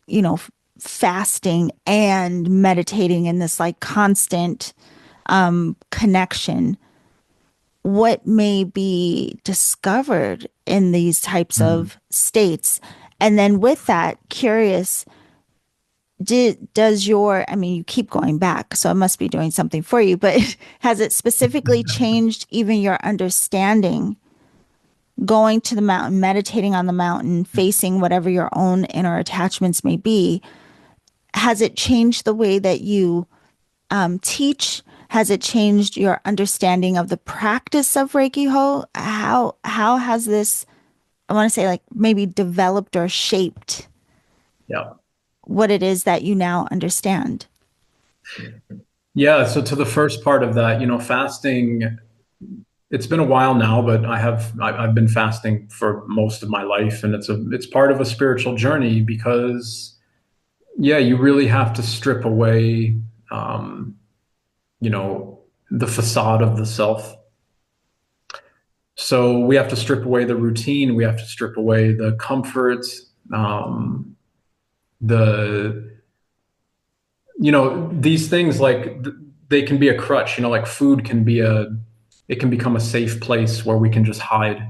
fasting and meditating in this like constant connection, what may be discovered in these types Mm-hmm. of states? And then with that, curious, does your, I mean, you keep going back, so it must be doing something for you, but has it specifically changed even your understanding going to the mountain, meditating on the mountain, facing whatever your own inner attachments may be? Has it changed the way that you teach? Has it changed your understanding of the practice of Reiki Ho? How has this, I want to say, like maybe developed or shaped Yeah. what it is that you now understand? Yeah. So to the first part of that, fasting, it's been a while now, but I've been fasting for most of my life, and it's part of a spiritual journey because yeah, you really have to strip away, um, you know, the facade of the self. So we have to strip away the routine. We have to strip away the comfort, um, the these things like they can be a crutch. Like food can be it can become a safe place where we can just hide,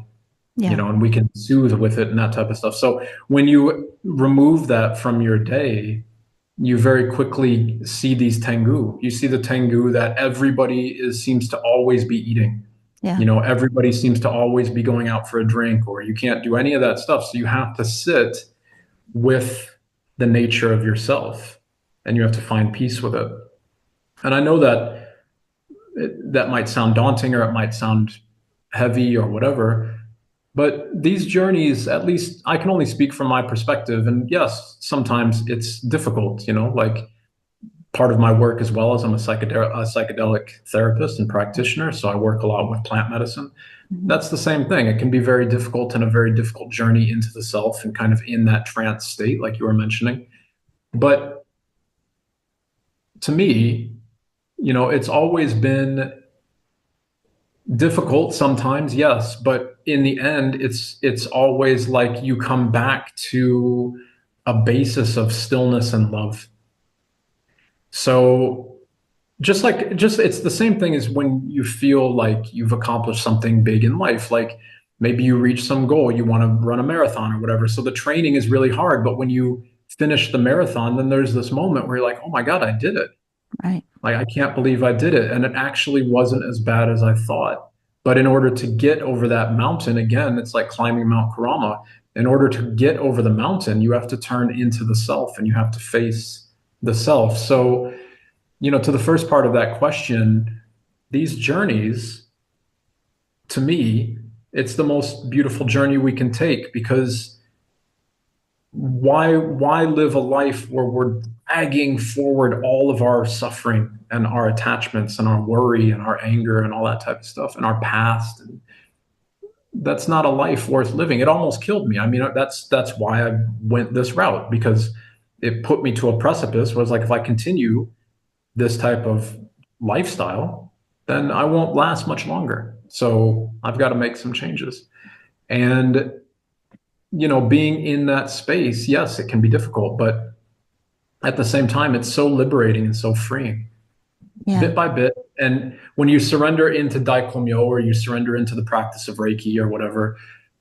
Yeah, and we can soothe with it and that type of stuff. So when you remove that from your day, you very quickly see these tengu. You see the tengu that everybody seems to always be eating. yeah, Everybody seems to always be going out for a drink, or you can't do any of that stuff. So you have to sit with the nature of yourself, and you have to find peace with it. And I know that that might sound daunting, or it might sound heavy or whatever. But these journeys, at least I can only speak from my perspective. And yes, sometimes it's difficult, like part of my work as well as I'm a psychedelic therapist and practitioner. So I work a lot with plant medicine. mhm, That's the same thing. It can be very difficult and a very difficult journey into the self and kind of in that trance state, like you were mentioning. But to me, it's always been difficult sometimes, yes, but in the end, it's always like you come back to a basis of stillness and love. So just it's the same thing as when you feel like you've accomplished something big in life, like maybe you reach some goal, you want to run a marathon or whatever. So the training is really hard, but when you finish the marathon, then there's this moment where you're like, "Oh my God, I did it." right. Like, I can't believe I did it. And it actually wasn't as bad as I thought. But in order to get over that mountain, again, it's like climbing Mount Kurama. In order to get over the mountain, you have to turn into the self and you have to face the self. So, to the first part of that question, these journeys, to me, it's the most beautiful journey we can take because why live a life where we're dragging forward all of our suffering and our attachments and our worry and our anger and all that type of stuff and our past? And that's not a life worth living. It almost killed me. I mean, that's why I went this route, because it put me to a precipice. Was like, if I continue this type of lifestyle, then I won't last much longer. So I've got to make some changes. And being in that space, yes, it can be difficult, but at the same time, it's so liberating and so freeing, Yeah. bit by bit. And when you surrender into Daikomyo, or you surrender into the practice of Reiki or whatever,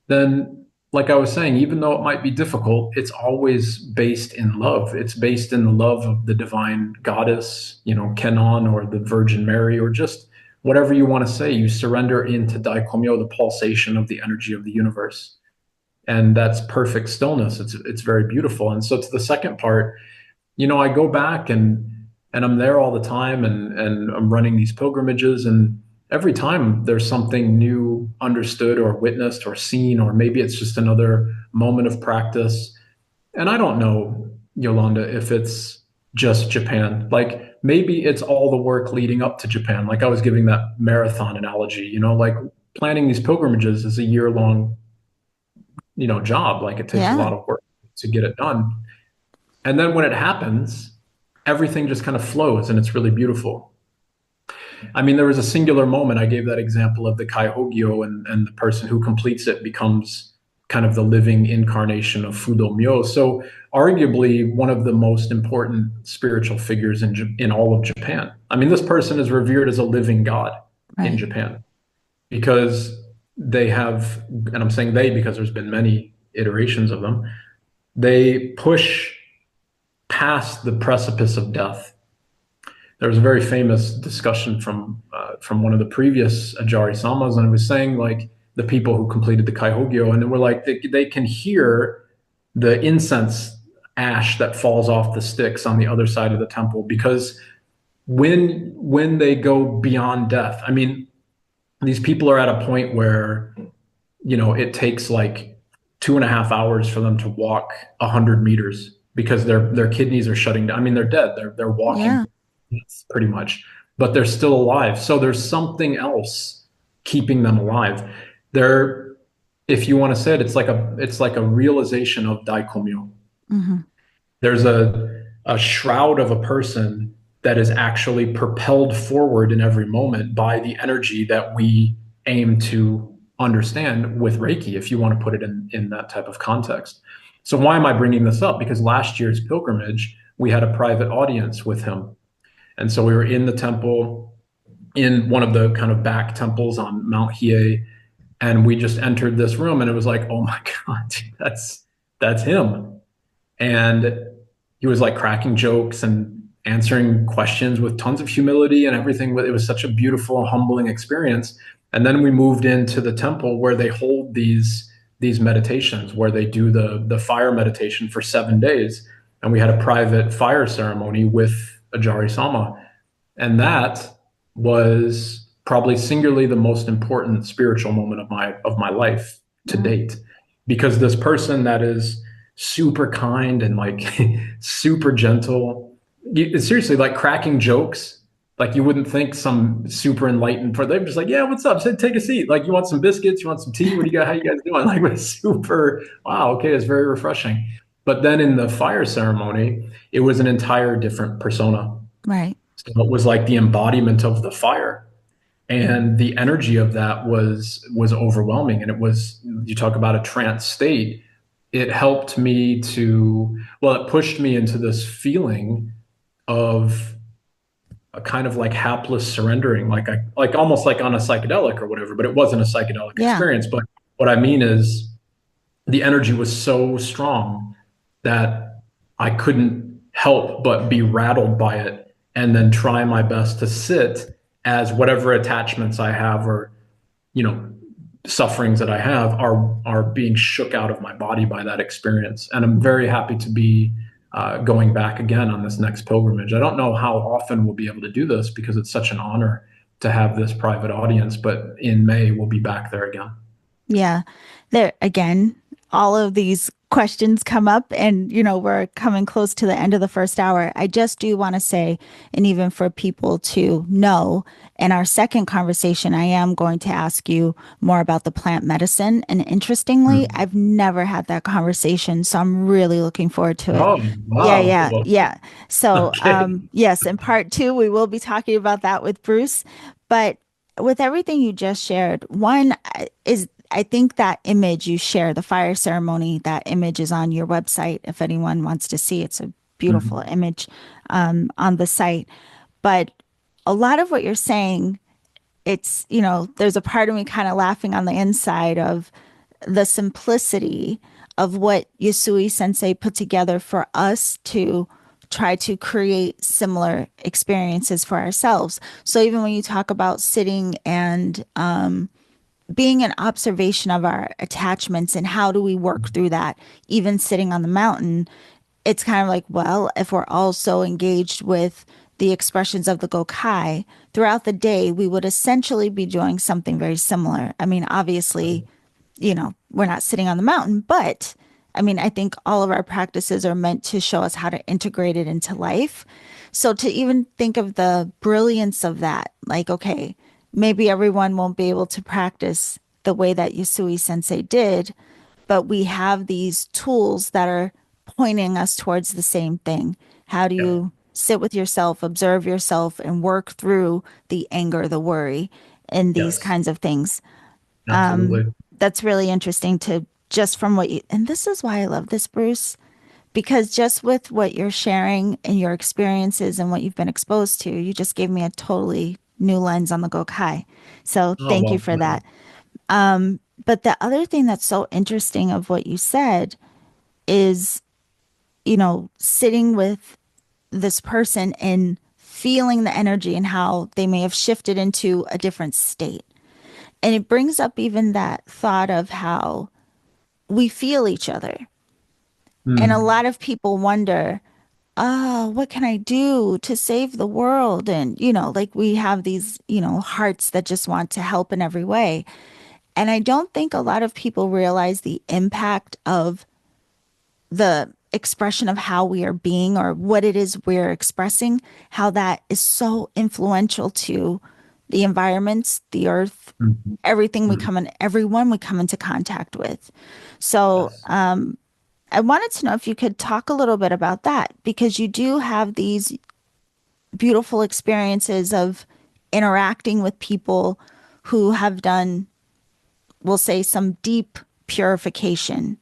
then, like I was saying, even though it might be difficult, it's always based in love. It's based in the love of the divine goddess, Kenon, or the Virgin Mary, or just whatever you want to say. You surrender into Daikomyo, the pulsation of the energy of the universe. And that's perfect stillness. It's very beautiful. And so, to the second part, I go back and I'm there all the time, and I'm running these pilgrimages, and every time there's something new understood or witnessed or seen, or maybe it's just another moment of practice. And I don't know, Yolanda, if it's just Japan. Like, maybe it's all the work leading up to Japan. Like, I was giving that marathon analogy, like planning these pilgrimages is a year-long, job. Like, it takes a Yeah. lot of work to get it done. And then when it happens, everything just kind of flows and it's really beautiful. I mean, there was a singular moment. I gave that example of the Kaihogyo, and the person who completes it becomes kind of the living incarnation of Fudo Myo. So, arguably, one of the most important spiritual figures in all of Japan. I mean, this person is revered as a living god in Right. Japan because they have, and I'm saying they because there's been many iterations of them, they push past the precipice of death. There was a very famous discussion from one of the previous Ajari Samas, and it was saying, like, the people who completed the Kaihogyo, and they were like, they can hear the incense ash that falls off the sticks on the other side of the temple, because when they go beyond death, I mean, these people are at a point where it takes like 2.5 hours for them to walk 100 meters because their kidneys are shutting down. I mean, they're dead. They're walking Yeah. pretty much, but they're still alive. So there's something else keeping them alive. They're, if you want to say it, it's like a realization of daikomyo. Hmm. There's a shroud of a person that is actually propelled forward in every moment by the energy that we aim to understand with Reiki, if you want to put it in that type of context. So, why am I bringing this up? Because last year's pilgrimage, we had a private audience with him. And so we were in the temple, in one of the kind of back temples on Mount Hiei, and we just entered this room, and it was like, oh my God, that's him. And he was like cracking jokes and answering questions with tons of humility and everything. It was such a beautiful, humbling experience. And then we moved into the temple where they hold these meditations, where they do the fire meditation for 7 days. And we had a private fire ceremony with Ajari Sama. And that was probably singularly the most important spiritual moment of my life to Mm. date. Because this person that is super kind and like super gentle, seriously, like cracking jokes, like you wouldn't think some super enlightened for, they're just like, yeah, what's up? Say, take a seat. Like, you want some biscuits? You want some tea? What do you got? How you guys doing? Like, it's super, wow, okay, it's very refreshing. But then in the fire ceremony, it was an entire different persona. Right. So it was like the embodiment of the fire. And the energy of that was overwhelming. And it was, you talk about a trance state. It helped me to, well, it pushed me into this feeling of a kind of like hapless surrendering, like almost like on a psychedelic or whatever, but it wasn't a psychedelic Yeah. experience. But what I mean is the energy was so strong that I couldn't help but be rattled by it, and then try my best to sit as whatever attachments I have, or you know, sufferings that I have are being shook out of my body by that experience. And I'm very happy to be going back again on this next pilgrimage. I don't know how often we'll be able to do this because it's such an honor to have this private audience, but in May we'll be back there again. Yeah. There again, all of these questions come up and we're coming close to the end of the first hour. I just do want to say, and even for people to know, in our second conversation, I am going to ask you more about the plant medicine. And interestingly, Mm. I've never had that conversation, so I'm really looking forward to it. Oh, Yeah, wow. yeah, Well, yeah. So, okay. yes, in part two, we will be talking about that with Bruce. But with everything you just shared, one is I think that image you share, the fire ceremony, that image is on your website if anyone wants to see. It's a beautiful Mhm. image on the site. But a lot of what you're saying, there's a part of me kind of laughing on the inside of the simplicity of what Usui Sensei put together for us to try to create similar experiences for ourselves. So even when you talk about sitting and being an observation of our attachments and how do we work through that, even sitting on the mountain, it's kind of like, well, if we're also engaged with the expressions of the Gokai throughout the day, we would essentially be doing something very similar. I mean, obviously, we're not sitting on the mountain, but I mean, I think all of our practices are meant to show us how to integrate it into life. So to even think of the brilliance of that, like, okay, maybe everyone won't be able to practice the way that Yusui Sensei did, but we have these tools that are pointing us towards the same thing. How do Yeah. you sit with yourself, observe yourself, and work through the anger, the worry, and these Yes, kinds of things? absolutely. That's really interesting to just from what you, and this is why I love this, Bruce, because just with what you're sharing and your experiences and what you've been exposed to, you just gave me a totally new lens on the Gokai. So Oh, thank you well, for that. But the other thing that's so interesting of what you said is, sitting with this person and feeling the energy and how they may have shifted into a different state. And it brings up even that thought of how we feel each other. And a mm, lot of people wonder, oh, what can I do to save the world? And, like we have these, hearts that just want to help in every way. And I don't think a lot of people realize the impact of the expression of how we are being or what it is we're expressing, how that is so influential to the environments, the earth, mhm, everything we mhm. come in, everyone we come into contact with. So, Yes. I wanted to know if you could talk a little bit about that because you do have these beautiful experiences of interacting with people who have done, we'll say, some deep purification.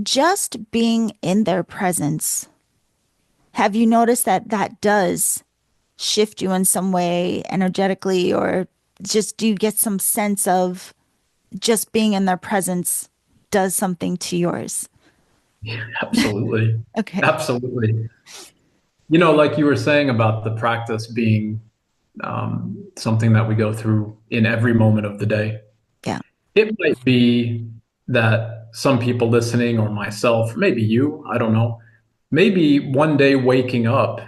Just being in their presence, have you noticed that that does shift you in some way energetically, or just do you get some sense of just being in their presence does something to yours? Yeah, absolutely. Okay. Absolutely. Like you were saying about the practice being something that we go through in every moment of the day. Yeah. It might be that some people listening, or myself, maybe you, I don't know, maybe one day waking up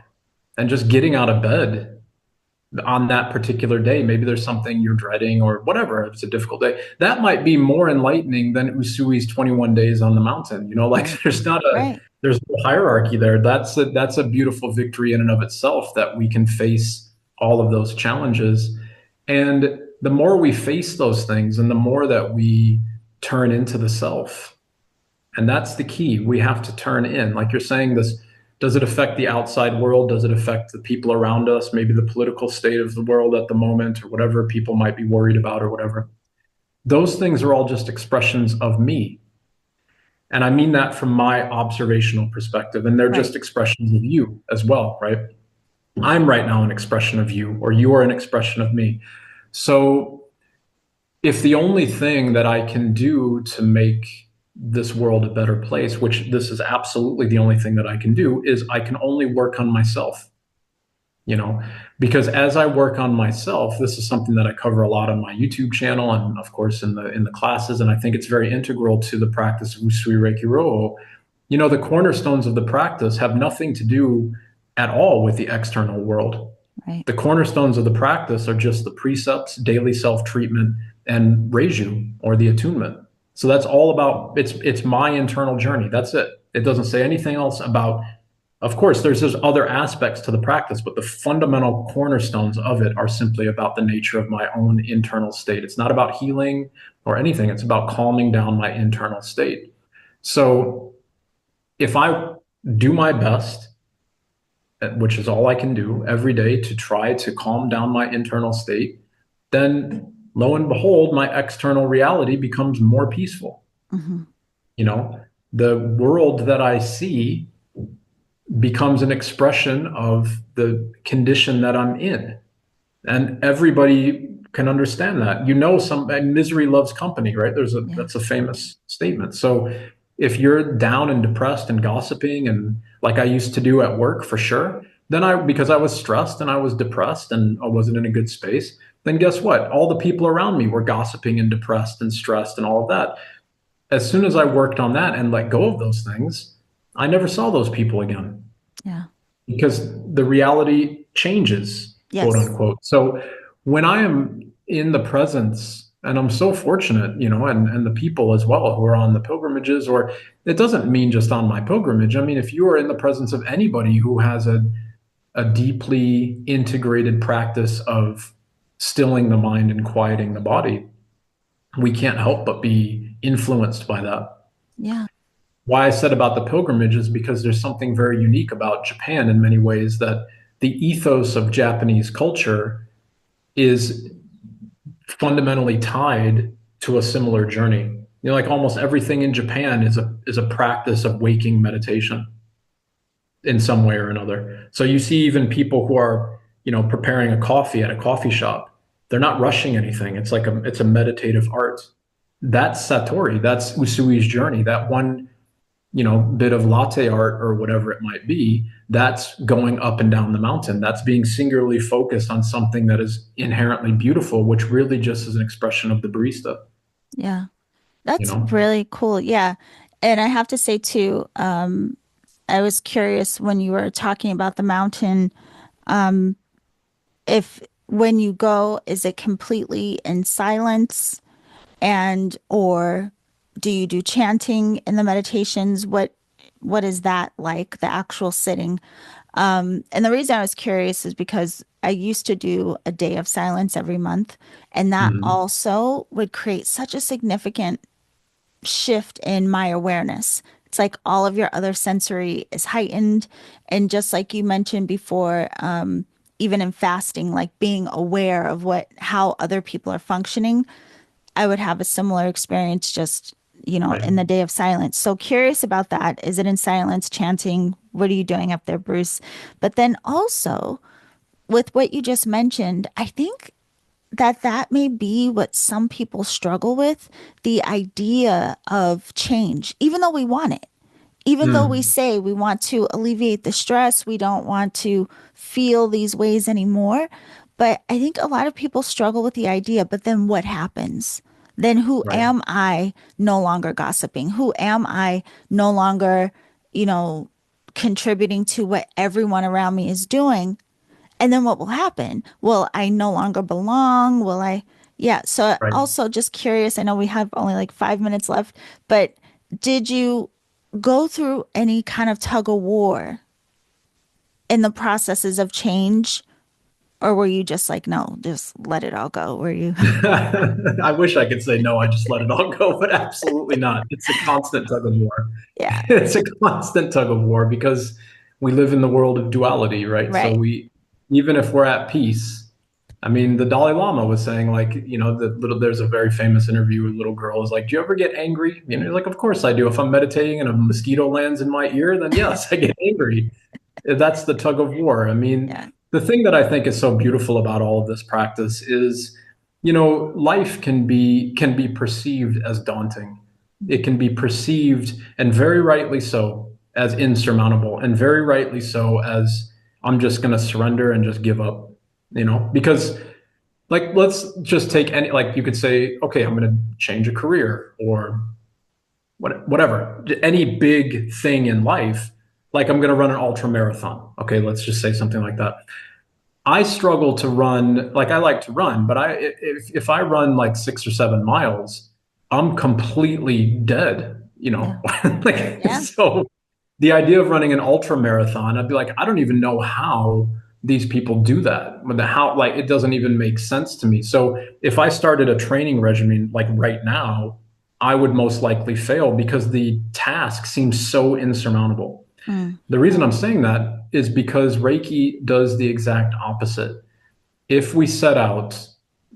and just getting out of bed on that particular day. Maybe there's something you're dreading or whatever. It's a difficult day. That might be more enlightening than Usui's 21 days on the mountain. Like Right. Right. there's no hierarchy there. That's a beautiful victory in and of itself that we can face all of those challenges. And the more we face those things and the more that we turn into the self, and that's the key. We have to turn in. Like you're saying, this does it affect the outside world? Does it affect the people around us? Maybe the political state of the world at the moment, or whatever people might be worried about, or whatever. Those things are all just expressions of me. And I mean that from my observational perspective. And they're Right. just expressions of you as well, right? I'm right now an expression of you, or you are an expression of me. So if the only thing that I can do to make this world a better place, which this is absolutely the only thing that I can do, is I can only work on myself. You know, Because as I work on myself, this is something that I cover a lot on my YouTube channel and of course in the classes, and I think it's very integral to the practice of Usui Reiki Ryo. The cornerstones of the practice have nothing to do at all with the external world. Right. The cornerstones of the practice are just the precepts, daily self-treatment, and reiju, or the attunement. So that's all about, it's my internal journey. That's it. It doesn't say anything else about, of course, there's other aspects to the practice, but the fundamental cornerstones of it are simply about the nature of my own internal state. It's not about healing or anything. It's about calming down my internal state. So if I do my best, which is all I can do every day to try to calm down my internal state, then lo and behold, my external reality becomes more peaceful. Mm-hmm. You know, the world that I see becomes an expression of the condition that I'm in. And everybody can understand that. Some misery loves company, right? Yeah. That's a famous statement. So if you're down and depressed and gossiping and like I used to do at work for sure, then because I was stressed and I was depressed and I wasn't in a good space, then guess what? All the people around me were gossiping and depressed and stressed and all of that. As soon as I worked on that and let go of those things, I never saw those people again Yeah. because the reality changes, quote Yes. unquote. So when I am in the presence, and I'm so fortunate, and the people as well who are on the pilgrimages, or it doesn't mean just on my pilgrimage. I mean, if you are in the presence of anybody who has a deeply integrated practice of stilling the mind and quieting the body, we can't help but be influenced by that. Yeah. Why I said about the pilgrimage is because there's something very unique about Japan in many ways, that the ethos of Japanese culture is fundamentally tied to a similar journey. Like almost everything in Japan is a practice of waking meditation in some way or another. So you see even people who are, preparing a coffee at a coffee shop, they're not rushing anything. It's a meditative art. That's Satori, that's Usui's journey. That one, bit of latte art or whatever it might be, that's going up and down the mountain. That's being singularly focused on something that is inherently beautiful, which really just is an expression of the barista, Yeah. you That's know? really cool. Yeah. And I have to say too, I was curious when you were talking about the mountain, if when you go, is it completely in silence and or do you do chanting in the meditations? What is that like, the actual sitting? And the reason I was curious is because I used to do a day of silence every month, and that Mhm. also would create such a significant shift in my awareness. It's like all of your other sensory is heightened. And just like you mentioned before, even in fasting, like being aware of how other people are functioning, I would have a similar experience just, Right. in the day of silence. So curious about that. Is it in silence, chanting? What are you doing up there, Bruce? But then also with what you just mentioned, I think that may be what some people struggle with, the idea of change, even though we want it. Even though we Mm. say we want to alleviate the stress, we don't want to feel these ways anymore. But I think a lot of people struggle with the idea, but then what happens? Then who Right. am I no longer gossiping? Who am I no longer, you know, contributing to what everyone around me is doing? And then what will happen? Will I no longer belong? Will I? Yeah. So Right. also just curious, I know we have only like 5 minutes left, but did you go through any kind of tug of war in the processes of change? Or were you just like, no, just let it all go? Were you? I wish I could say no, I just let it all go, but absolutely not. It's a constant tug of war. Yeah. It's a constant tug of war because we live in the world of duality, right? So Right. even if we're at peace, I mean, the Dalai Lama was saying, like, there's a very famous interview with a little girl is like, do you ever get angry? He's like, of course I do. If I'm meditating and a mosquito lands in my ear, then yes, I get angry. That's the tug of war. I mean, Yeah. the thing that I think is so beautiful about all of this practice is, life can be perceived as daunting. It can be perceived, and very rightly so, as insurmountable, and very rightly so as I'm just going to surrender and just give up. because like let's just take any, like you could say, okay, I'm going to change a career or whatever, any big thing in life, like I'm going to run an ultra marathon. Okay, let's just say something like that. I struggle to run, like I like to run, but if I run like 6 or 7 miles, I'm completely dead, Yeah. like Yeah. so the idea of running an ultra marathon, I'd be like, I don't even know how these people do that. How, like, it doesn't even make sense to me. So if I started a training regimen like right now, I would most likely fail because the task seems so insurmountable. Mm. The reason I'm saying that is because Reiki does the exact opposite. If we set out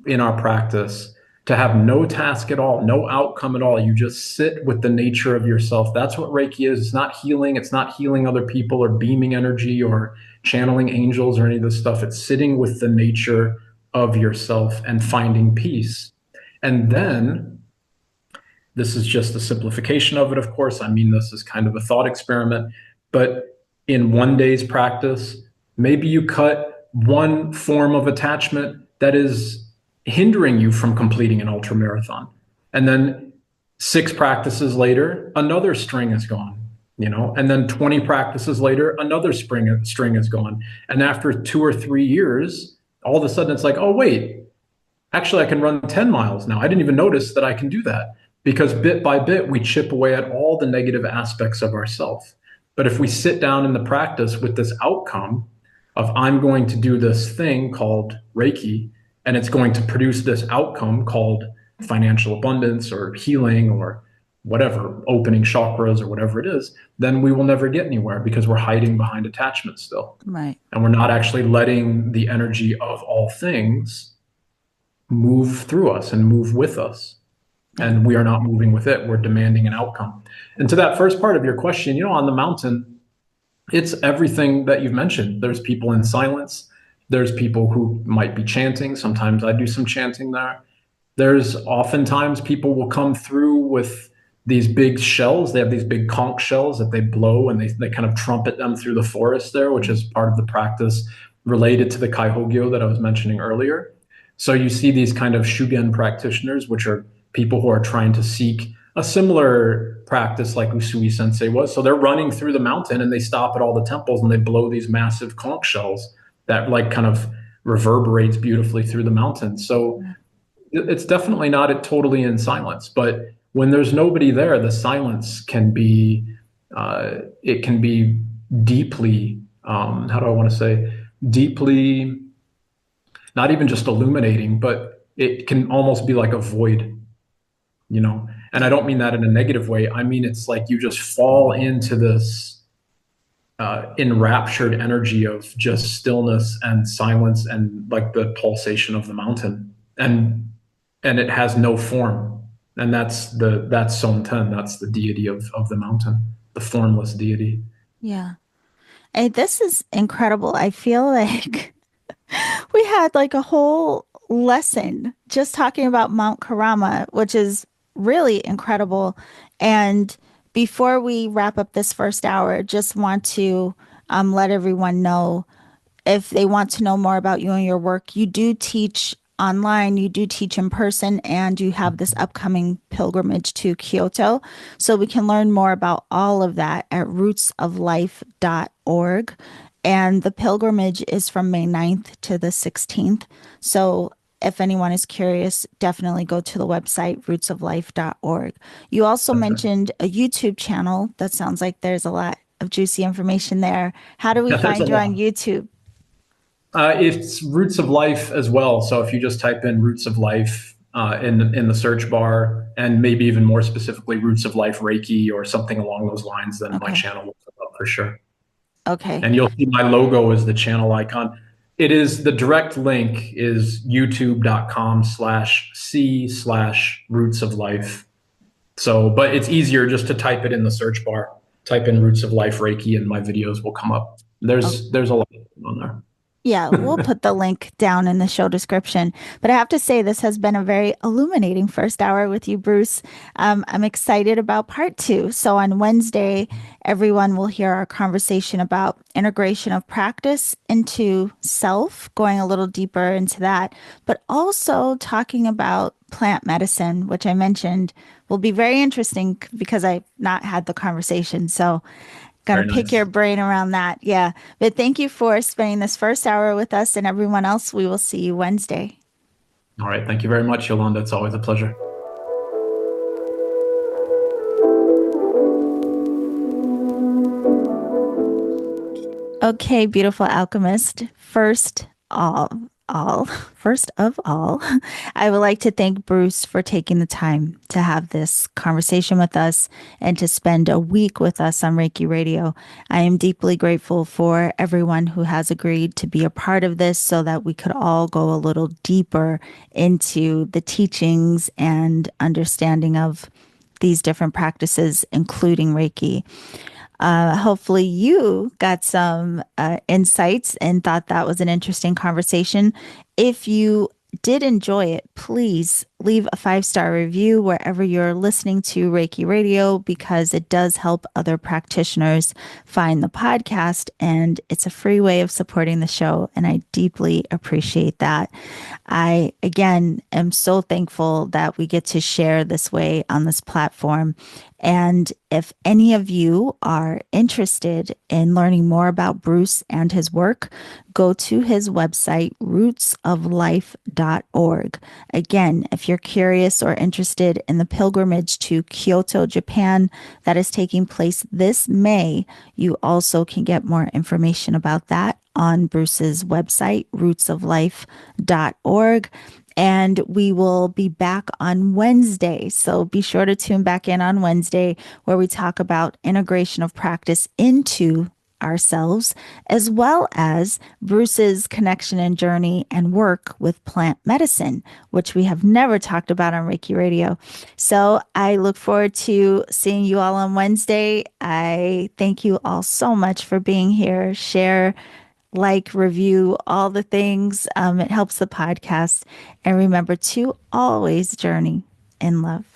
in our practice to have no task at all, no outcome at all, you just sit with the nature of yourself. That's what Reiki is. It's not healing. It's not healing other people or beaming energy or channeling angels or any of this stuff. It's sitting with the nature of yourself and finding peace. And then this is just a simplification of it, of course. I mean, this is kind of a thought experiment, but in one day's practice, maybe you cut one form of attachment that is hindering you from completing an ultra marathon. And then 6 practices later, another string is gone, and then 20 practices later, another string is gone. And after 2 or 3 years, all of a sudden it's like, oh, wait, actually, I can run 10 miles now. I didn't even notice that I can do that because bit by bit, we chip away at all the negative aspects of ourself. But if we sit down in the practice with this outcome of I'm going to do this thing called Reiki, and it's going to produce this outcome called financial abundance or healing or whatever, opening chakras or whatever it is, then we will never get anywhere because we're hiding behind attachment still. Right. And we're not actually letting the energy of all things move through us and move with us. Yeah. And we are not moving with it. We're demanding an outcome. And to that first part of your question, on the mountain, it's everything that you've mentioned. There's people in silence. There's people who might be chanting. Sometimes I do some chanting there. There's oftentimes people will come through with these big shells. They have these big conch shells that they blow and they kind of trumpet them through the forest there, which is part of the practice related to the Kaihogyo that I was mentioning earlier. So you see these kind of Shugen practitioners, which are people who are trying to seek a similar practice like Usui Sensei was. So they're running through the mountain and they stop at all the temples and they blow these massive conch shells that like kind of reverberates beautifully through the mountain. So it's definitely not totally in silence, but when there's nobody there, the silence can be it can be deeply how do I want to say deeply, not even just illuminating, but it can almost be like a void, And I don't mean that in a negative way. I mean it's like you just fall into this enraptured energy of just stillness and silence and like the pulsation of the mountain, and it has no form, and that's Somten, that's the deity of the mountain, the formless deity. Yeah. Hey, this is incredible. I feel like we had like a whole lesson just talking about Mount Kurama, which is really incredible. And before we wrap up this first hour, just want to let everyone know if they want to know more about you and your work, you do teach online, you do teach in person, and you have this upcoming pilgrimage to Kyoto. So we can learn more about all of that at rootsoflife.org. And the pilgrimage is from May 9th to the 16th. So if anyone is curious, definitely go to the website rootsoflife.org. You also That's right. mentioned a YouTube channel. That sounds like there's a lot of juicy information there. How do we Yeah, there's a find you lot. on YouTube? It's Roots of Life as well. So if you just type in Roots of Life in the search bar, and maybe even more specifically Roots of Life Reiki or something along those lines, then my Okay. channel will come up for sure. Okay. And you'll see my logo as the channel icon. It is the direct link is youtube.com/c/roots of life. So, but it's easier just to type it in the search bar. Type in Roots of Life Reiki and my videos will come up. O- There's a lot on there. Yeah, we'll put the link down in the show description. But I have to say, this has been a very illuminating first hour with you, Bruce. I'm excited about part two. So on Wednesday, everyone will hear our conversation about integration of practice into self, going a little deeper into that, but also talking about plant medicine, which I mentioned will be very interesting because I've not had the conversation. So gonna Very pick your nice. brain around that. Yeah. But thank you for spending this first hour with us and everyone else. We will see you Wednesday. All right. Thank you very much, Yolanda. It's always a pleasure. Okay, beautiful alchemist. First of all, I would like to thank Bruce for taking the time to have this conversation with us and to spend a week with us on Reiki Radio. I am deeply grateful for everyone who has agreed to be a part of this so that we could all go a little deeper into the teachings and understanding of these different practices, including Reiki. Hopefully, you got some insights and thought that was an interesting conversation. If you did enjoy it, please leave a 5-star review wherever you're listening to Reiki Radio because it does help other practitioners find the podcast and it's a free way of supporting the show. And I deeply appreciate that. I, again, am so thankful that we get to share this way on this platform. And if any of you are interested in learning more about Bruce and his work, go to his website, rootsoflife.org. Again, if you're curious or interested in the pilgrimage to Kyoto, Japan, that is taking place this May, you also can get more information about that on Bruce's website, rootsoflife.org. And we will be back on Wednesday. So be sure to tune back in on Wednesday where we talk about integration of practice into ourselves, as well as Bruce's connection and journey and work with plant medicine, which we have never talked about on Reiki Radio. So I look forward to seeing you all on Wednesday. I thank you all so much for being here. Share, like, review, all the things. It helps the podcast. And remember to always journey in love.